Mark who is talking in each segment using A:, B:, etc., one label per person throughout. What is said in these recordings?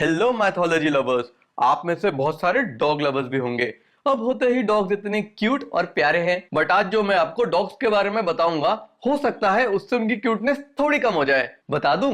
A: Hello mythology lovers. आप में से बहुत सारे डॉग लवर्स भी होंगे। अब होते ही डॉग्स इतने क्यूट और प्यारे हैं, बट आज जो मैं आपको डॉग्स के बारे में बताऊंगा हो सकता है उससे उनकी क्यूटनेस थोड़ी कम हो जाए। बता दूं?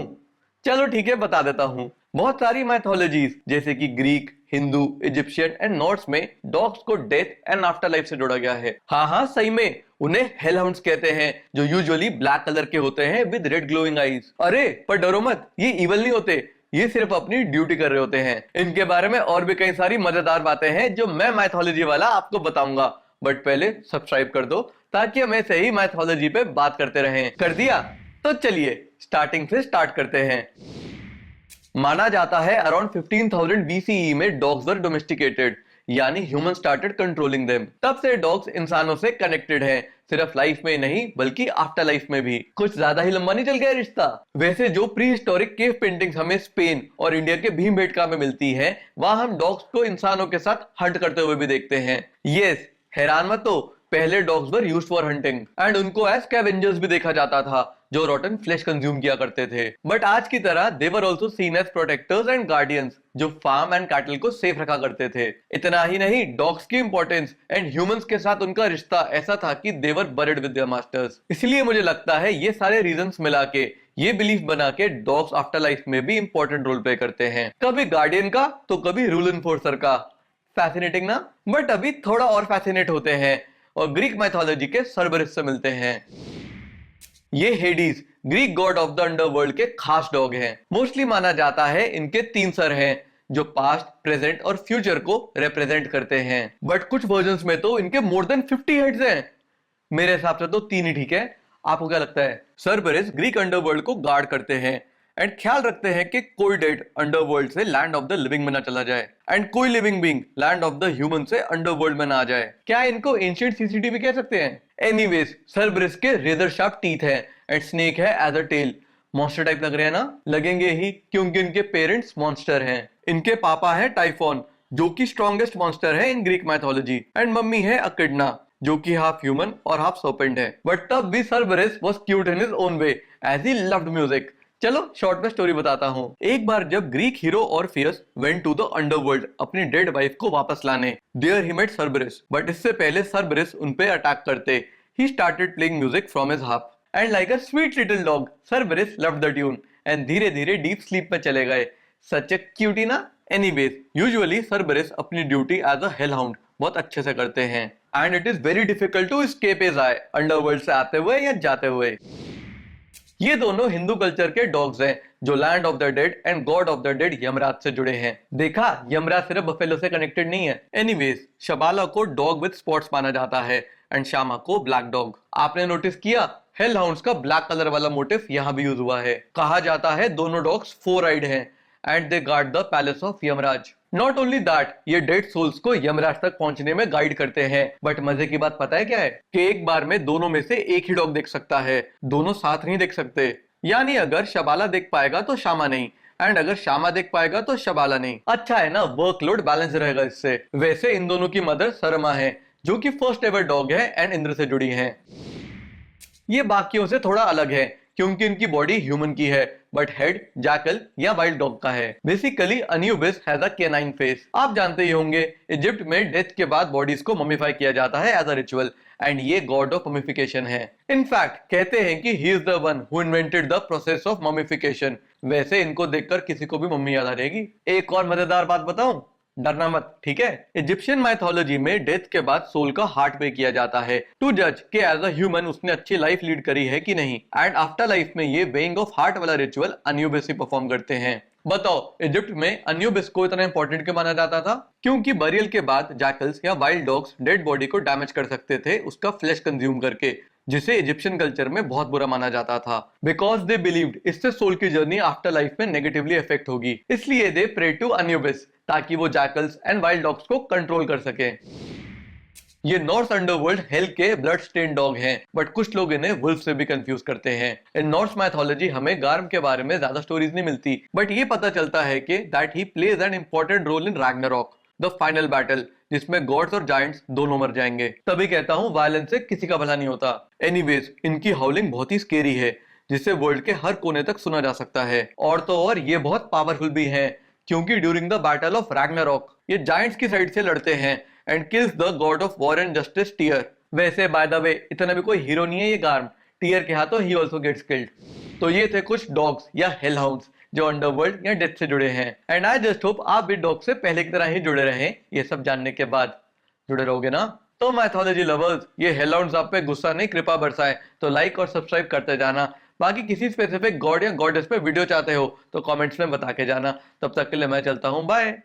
A: चलो ठीक है, बता देता हूँ। बहुत सारी मैथोलॉजीज जैसे कि Greek, Hindu, Egyptian and Norse में डॉग्स को डेथ एंड आफ्टर लाइफ से जोड़ा गया है। हाँ हाँ, सही में उन्हें हेल हाउंड्स कहते हैं, जो यूजुअली ब्लैक कलर के होते हैं विद रेड ग्लोइंग आईज। अरे पर डरो मत, ये इवल नहीं होते, ये सिर्फ अपनी ड्यूटी कर रहे होते हैं। इनके बारे में और भी कई सारी मजेदार बातें हैं जो मैं मैथोलॉजी वाला आपको बताऊंगा। बट पहले सब्सक्राइब कर दो ताकि हम ऐसे ही मैथोलॉजी पे बात करते रहें। कर दिया? तो चलिए स्टार्टिंग से स्टार्ट करते हैं। माना जाता है अराउंड 15,000 BCE में डॉग्स वर डोमेस्टिकेटेड, यानी ह्यूमन स्टार्टेड कंट्रोलिंग देम। तब से डॉग्स इंसानों से कनेक्टेड हैं, सिर्फ लाइफ में नहीं बल्कि आफ्टर लाइफ में भी। कुछ ज्यादा ही लंबा नहीं चल गया रिश्ता। वैसे जो प्री हिस्टोरिक केव पेंटिंग्स हमें स्पेन और इंडिया के भीमबेटका में मिलती हैं, वहां हम डॉग्स को इंसानों के साथ हंट करते हुए भी देखते हैं। यस, हैरान मत हो, पहले dogs were used for hunting and उनको एज स्कैवेंजर्स भी देखा जाता था, जो रोटन फ्लेश कंज्यूम किया करते थे। बट आज की तरह they were also seen as protectors and guardians, जो फार्म एंड कैटल को सेफ रखा करते थे। इतना ही नहीं, डॉग्स की इंपॉर्टेंस एंड ह्यूमंस के साथ उनका रिश्ता ऐसा था कि दे वर बरीड विद देयर मास्टर्स। इसलिए मुझे लगता है ये सारे रीजंस मिला के ये बिलीफ बना के डॉग्स आफ्टर लाइफ में भी इंपॉर्टेंट रोल प्ले करते हैं, कभी गार्डियन का तो कभी रूल एनफोर्सर का। फैसिनेटिंग ना? बट अभी थोड़ा और फैसिनेट होते हैं और ग्रीक माइथोलॉजी के सर्बरिस से मिलते हैं। ये Hades Greek God of the underworld के खास डॉग हैं। मोस्टली माना जाता है इनके 3 सर हैं, जो पास्ट, प्रेजेंट और फ्यूचर को रिप्रेजेंट करते हैं। बट कुछ वर्जन्स में तो इनके मोर देन 50 हेड्स हैं। मेरे हिसाब से तो 3 ही ठीक है। आपको क्या लगता है? सर्बरिस ग्रीक अंडरवर्ल्ड को गार्ड करते हैं एंड ख्याल रखते हैं कि कोई डेड अंडरवर्ल्ड से लैंड ऑफ द लिविंग में ना चला जाए एंड कोई living being land of the human से अंडरवर्ल्ड में ना आ जाए। क्या इनको एंशिएंट सीसीटीवी कह सकते हैं? एनीवेज, सर्बरिस के रेजर शार्प टीथ है एंड स्नेक है as a tail. Monster type लग रहे हैं ना? लगेंगे ही, क्योंकि इनके पेरेंट्स मॉन्स्टर हैं। इनके पापा है टाइफॉन, जो कि स्ट्रॉन्गेस्ट मॉन्स्टर है in Greek mythology, and mummy है अकिडना, जो कि हाफ ह्यूमन और हाफ सर्पेंट है। बट तब भी Cerberus was cute in his own way as he loved music. चलो शॉर्ट में स्टोरी बताता हूँ। एक बार जब Greek hero Orpheus went to the underworld अपनी डेड वाइफ को वापस लाने, there he met Cerberus. But इससे पहले सर्बरिस उन पे अटैक करते, he started playing music from his harp and like a sweet little dog Cerberus loved the tune and धीरे धीरे डीप स्लीप में चले गए। सच ए क्यूटी ना? एनीवेज, यूजुअली सर्बरिस अपनी duty as a hell hound बहुत अच्छे से करते हैं and it is very difficult to escape his eye underworld से आते हुए या जाते हुए। ये दोनों हिंदू कल्चर के डॉग्स हैं, जो land of the dead and God of the dead Yamraj से जुड़े हैं। देखा, यमराज सिर्फ बफेलो से कनेक्टेड नहीं है। एनीवेज, शबाला को डॉग विद स्पॉट्स माना जाता है एंड श्यामा को ब्लैक डॉग। आपने नोटिस किया हेल हाउंड्स का ब्लैक कलर वाला मोटिव यहाँ भी यूज हुआ है। कहा जाता है दोनों डॉग्स 4 आइड हैं and they guard the palace of Yamraj. Not only that, ये डेड सोल्स को यमराज तक पहुंचने में गाइड करते हैं। बट मजे की बात पता है क्या है? कि एक बार में दोनों में से एक ही डॉग देख सकता है, दोनों साथ नहीं देख सकते। यानी अगर शबाला देख पाएगा तो श्यामा नहीं, एंड अगर श्यामा देख पाएगा तो शबाला नहीं। अच्छा है ना, वर्कलोड बैलेंस रहेगा इससे। वैसे इन दोनों की मदर सरमा है, जो कि फर्स्ट एवर डॉग है एंड इंद्र से जुड़ी है। ये बाकियों से थोड़ा अलग है क्योंकि इनकी बॉडी ह्यूमन की है, बट हेड जैकल या वाइल्ड डॉग का है। Basically Anubis has a canine face. आप जानते ही होंगे, इजिप्ट में डेथ के बाद बॉडीज को मम्मीफाई किया जाता है एज अ रिचुअल एंड ये गॉड ऑफ मम्मीफिकेशन है। इनफैक्ट कहते हैं कि he is the one who invented the process of mummification. वैसे इनको देखकर किसी को भी मम्मी याद आ रहेगी। एक और मजेदार बात बताऊं? डरना मत, ठीक है? इजिप्शियन माइथोलॉजी में डेथ के बाद सोल का हार्ट पे किया जाता है टू जज कि एज अ ह्यूमन उसने अच्छी लाइफ लीड करी है कि नहीं, एंड आफ्टर लाइफ में ये वेइंग ऑफ हार्ट वाला रिचुअल अन्यूबिस ही परफॉर्म करते हैं। बताओ, इजिप्ट में अन्यूबिस को इतना इंपॉर्टेंट क्यों माना जाता था? क्योंकि बरियल के बाद जैकल्स या वाइल्ड डॉग्स डेड बॉडी को डैमेज कर सकते थे उसका फ्लैश कंज्यूम करके, जिसे इजिप्शियन कल्चर में बहुत बुरा माना जाता था। बिकॉज दे बिलीव्ड इससे सोल की जर्नी आफ्टर लाइफ में नेगेटिवली इफेक्ट होगी, इसलिए दे प्रे टू अन्यूबिस ताकि वो जैकल्स एंड वाइल्ड डॉग्स को कंट्रोल कर सके। ये नॉर्स अंडरवर्ल्ड हेल के ब्लड स्टेन डॉग हैं, बट कुछ लोग इन्हें वुल्फ से भी कंफ्यूज करते हैं। इन नॉर्स माइथोलॉजी हमें गार्म के बारे में ज्यादा स्टोरीज नहीं मिलती, बट ये पता चलता है कि that he plays an important role in Ragnarok, the final battle, जिसमें गॉड्स और जायंट्स दोनों मर जाएंगे। तभी कहता हूँ वायलेंस से किसी का भला नहीं होता। एनीवेज, इनकी हाउलिंग बहुत ही स्केरी है, जिसे वर्ल्ड के हर कोने तक सुना जा सकता है। और तो और ये बहुत पावरफुल भी हैं, क्योंकि during the battle of Ragnarok ये जायंट्स की साइड से लड़ते हैं and kills the god of war and justice Tyr. वैसे बाय द वे इतना भी कोई हीरो नहीं है ये गार्म, टीयर के हाथों ही ऑल्सो गेट्स किल्ड। तो ये थे कुछ डॉग्स या हेल हाउंड्स जो अंडरवर्ल्ड या डेथ से जुड़े हैं एंड आई जस्ट होप आप भी डॉग से पहले की तरह ही जुड़े रहें। ये सब जानने के बाद जुड़े रहोगे ना? तो मैथोलॉजी लवर्स, ये हेल हाउंड्स आप पे गुस्सा नहीं कृपा बरसाए तो लाइक और सब्सक्राइब करते जाना। बाकी किसी स्पेसिफिक गॉड या गॉडेस पे वीडियो चाहते हो तो कमेंट्स में बता के जाना। तब तक के लिए मैं चलता हूँ, बाय।